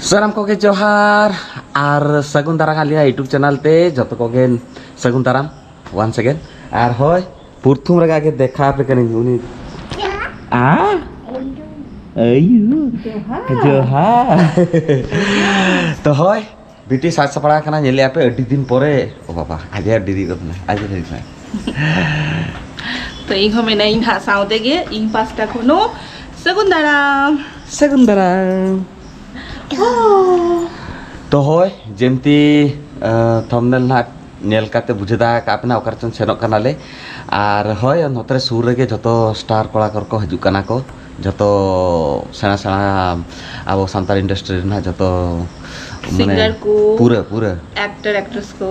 Salam koge Johar ar Sagun Darang alia YouTube channel te joto koge Sagun Daram once again ar hoy purthum raga ke dekha pe kani uni ayu Johar to hoy biti saj sapara kana nyele ape adi din pore o baba aja diri ko na aja diri na तो इन हमें नहीं ना sound देंगे इन pasta कोनो Sagun Daram तो होय जेमती thumbnail ना nail काते बुझेदा कापना ओकर चन सेनक कनाले आर होय नतरे सुर रेगे जतो स्टार कलाकार को हजु कना को जतो सेना सेना अब सांताल इंडस्ट्री ना जतो सिंगर को पूरा एक्टर एक्ट्रेस को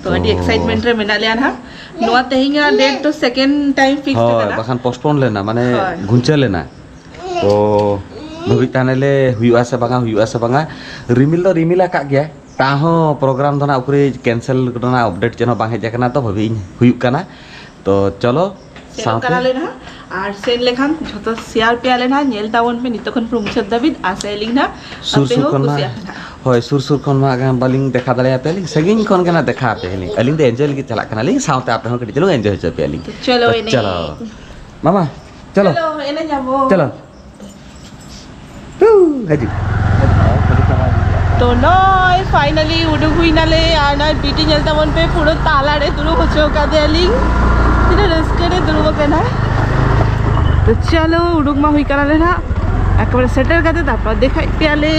तो अडी एक्साइटमेंट रे मेना लिया ना नोआ तेहिंगा डेट तो सेकंड टाइम फिक्स है बखान पोस्टपोन लेना माने घुंचे लेना तो भवितानेले हुआ से बांगा रिमिला का गया ताहो प्रोग्राम दना उपरे कैंसिल करना अपडेट जनो बांगे जकना तो भवि हुई कना तो चलो साथ करा लेना और सेन लेखान जतो शेयर पे लेना नेल टाउन पे नितखन प्रमुख दाबिद आसेलिंग ना सुर कोन मा होय सुर कोन मा गा बलिंग देखा दले आपेलिंग सगिंग कोन केना देखा पेलिंग अलिंग दे एंजॉय की चला कना लिंग साथ आपे हो कडी चलो एंजॉय हो पेलिंग चलो एने चलो मामा चलो एने जाबो चलो हाजी तो नय फाइनली उडुक हुई नाले आना बीटी नेलता मन पे पूरा ताला रे दुरु होचो का देलिंग तिने रिस्क रे दुरु केना तो चलो उडुक मा हुई करा लेना एकबारे सेटल करते तापर देखाई पेले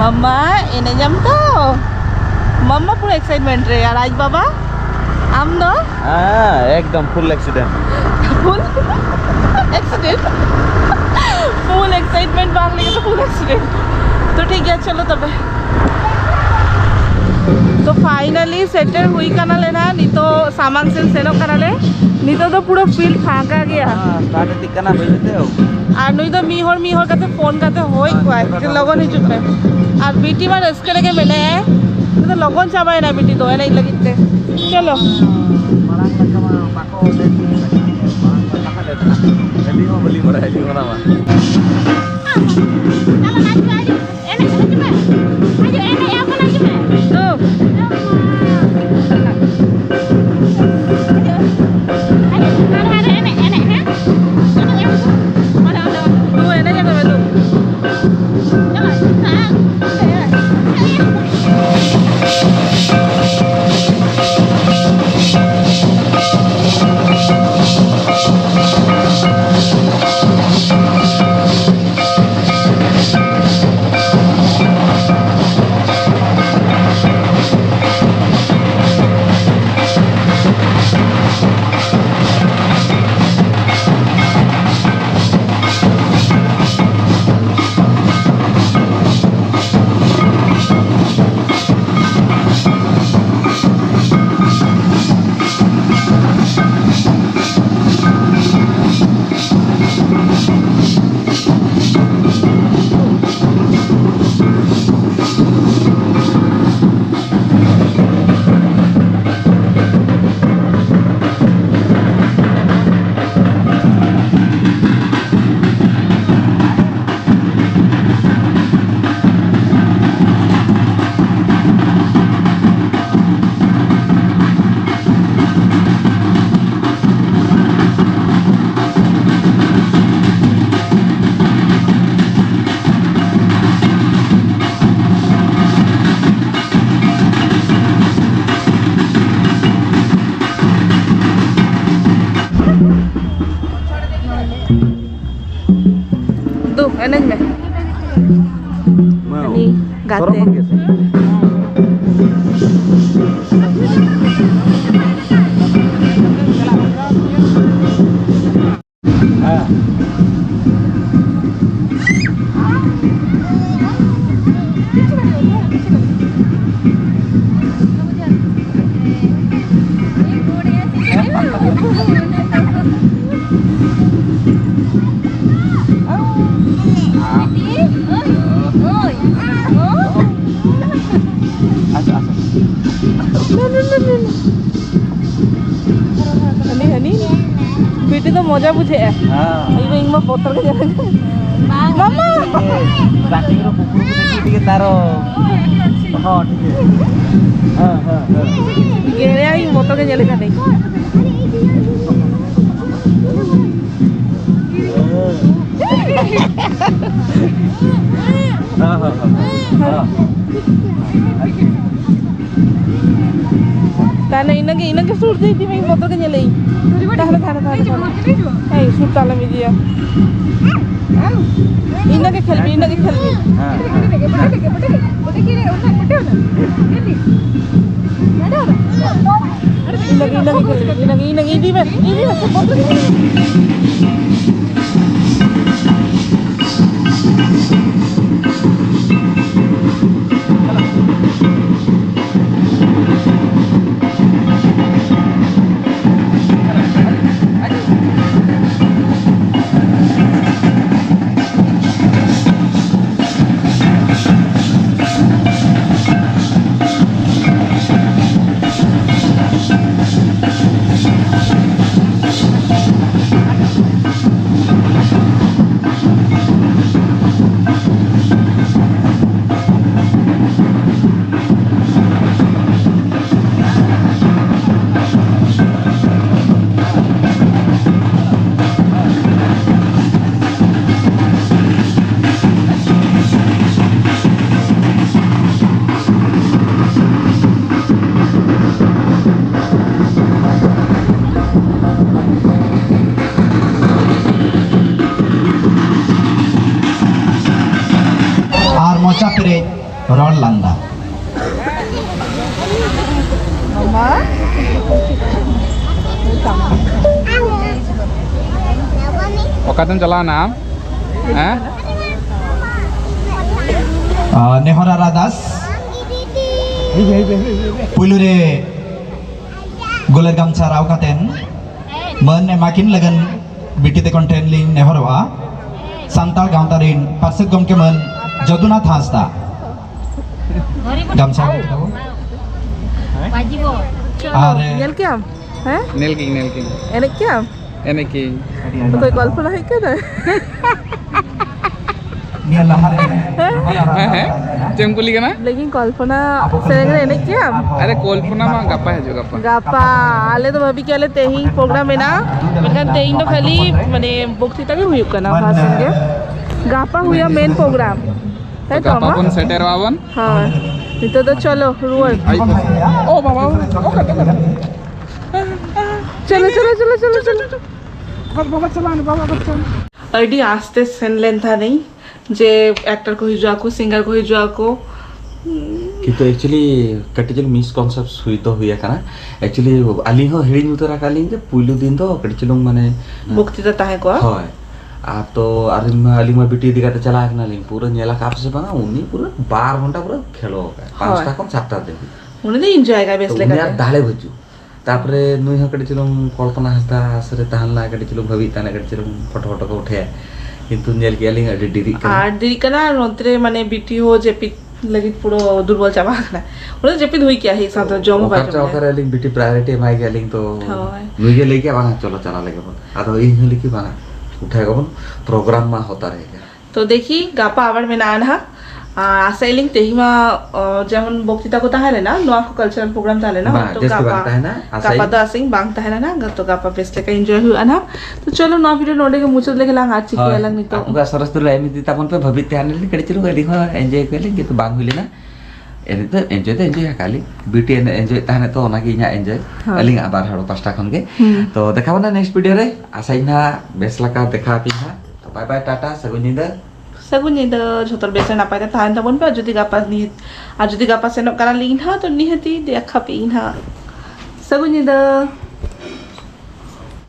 मम्मा एने जाम तो मम्मा पूरा एक्साइटमेंट रे यार आज बाबा आम नो एकदम फुल एक्सीडेंट फुल एक्साइटमेंट बांग लेके तो फुल एक्सीडेंट तो ठीक है चलो तब तो फाइनली सेटल हुई कना लेना नी तो सामान से सेनो कना ले नी तो पूरा फील्ड फाका गया स्टार्ट टिकना बेजते हो আর নই তো মিহর কাতে ফোন কাতে হই কয় লগন হিজুক পে আর বিটি মান স্কেলে के মেলে তো লগন চাবাই না বিটি তো এলাই লাগিতে চলো marang sama pako dedi marang taka dedi jadi mau beli murah aja mana mah एनज में mau गाते मजा बुझे हां इबे इंग में बोतल के जले मामा स्टार्टिंग रो कुकुर देखि के तारो हां ठीक है हां हां गेरे आई बोतल के जले का नहीं हां हां हां ताने इनके सूट दी थी मैं बोतल के जले ताने ए सूट ताला में दिया इनके खेलबी हां इनके दी में बोतल मोचा पेरे रॉड लांदा मामा Okatem jalan na? Nehra रादास पुलुरे गोलर गामचा Rao कातेन मन ने माकिन लगन बिटी ते कंटेन लिंग नेहरवा सांताल गांवतारिन पार्षद गमके मन जदुनाथ हांसदा गामचा अरे नेल क्या हैं Nel king. एने क्या Ene king. तो कोई कल्पना है क्या ना निया लहर Cem kuli kana? लेकिन कल्पना सेरेंगे एने क्या Are kolpuna ma gapa hai jo gapa. गापा आले तो भाभी क्या ले तेही प्रोग्राम में ना मतलब तेही तो खाली मने बुक्ति तक हुई करना भाषण के गापा हुआ मेन प्रोग्राम है तो Gapa pun seter wawan. हाँ itu तो चलो रुअल Oh baba. चलो Baba chalan baba chalan. अडी आस्ते सेन लेन था नहीं जे एक्टर को हिजुआ को सिंगर को हिजुआ को কিন্তু एक्चुअली कटिचल मिस कॉन्सेप्ट हुई तो हुई है एक्चुअली आली हो हिड़ी उतरा काली जे पुइलु दिन तो कटिचल माने मुक्ति तो ताहे को হয় আর তো আলি মা বিটি দিকে চলা না লিং পুরো নেলা কাপসে বানা উনি পুরো 12 ঘন্টা পুরো খেলো পাঁচটা কম চারটা দেখি उन्हें तो एंजॉय का बेस लेकर আর দালে বুঝু তারপরে নুই হকড়িছিলাম কল্পনা হাসদা আসরে তাহলা কড়িছিলাম ভবি তানা কড়িছিলাম ফটো ফটো को उठे কিন্তু নেল গেলিং এডি ডিরি আর দেরি কনা নন্ত্রে মানে বিটি हो जेपी लगी पूरा दुर्बल चाबा ना उन्हें जेपी हुई क्या है साथ जम ओकर ओकर लिंग बिटी प्रायोरिटी माई गेलिंग तो नुई गे लेके बांगा चलो चला लेके बन आदो ई हली की बांगा उठाए गबन प्रोग्राम में होता रहेगा तो देखी गापा आवर में ना आना आसाइलिंग तेहिमा जेमन बक्तृता को ताहे ना नोआ को कल्चरल प्रोग्राम ताले ना तो गापा तो आसिंग बांग ताहे ना तो गापा बेस्ट का एंजॉय हुआ ना तो चलो ना वीडियो नोडे के मुचद लेके लांग आछि के अलग नहीं तो आपका सरस तो लाइम दी तापन पे भवित ध्यान ले कड़ी चलो गली हो एंजॉय कर लेंगे तो बांग हुई ना एने तो एंजॉय काली ब्यूटी एंजॉय ताने तो ओना की एंजॉय अलिंग आबार हाड़ो पास्टा खन के तो देखाबो ना नेक्स्ट वीडियो रे आसाइना बेसला का देखा पिहा तो bye bye Tata सगुनिदा Saguni the झोतर बेसे ना पाए था तबन पे जुदी गापा नि आ जुदी गापा से न करा लिंग हा तो निहती देखा पिन हा सगुनी द